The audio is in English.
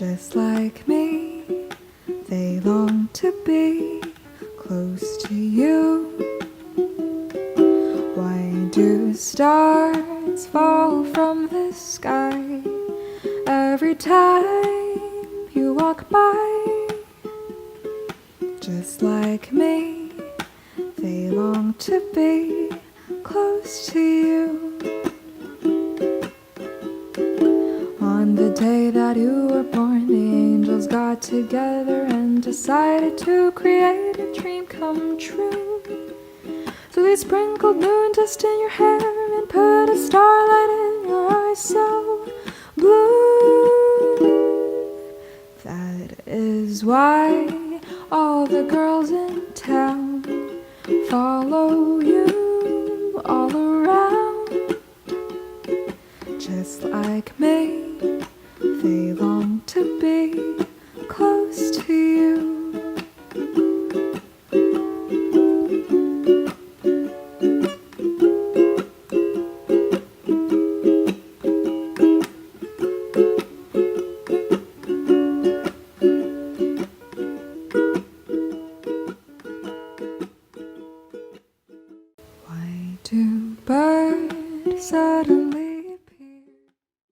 Just like me, they long to be close to you. Why do stars fall from the sky every time you walk by? Just like me, they long to be close to you. On the day that you were born, the angels got together and decided to create a dream come true. So they sprinkled moon dust in your hair and put a starlight in your eyes so blue. That is why all the girls in town follow you all around. Just like me, they long to be close to you.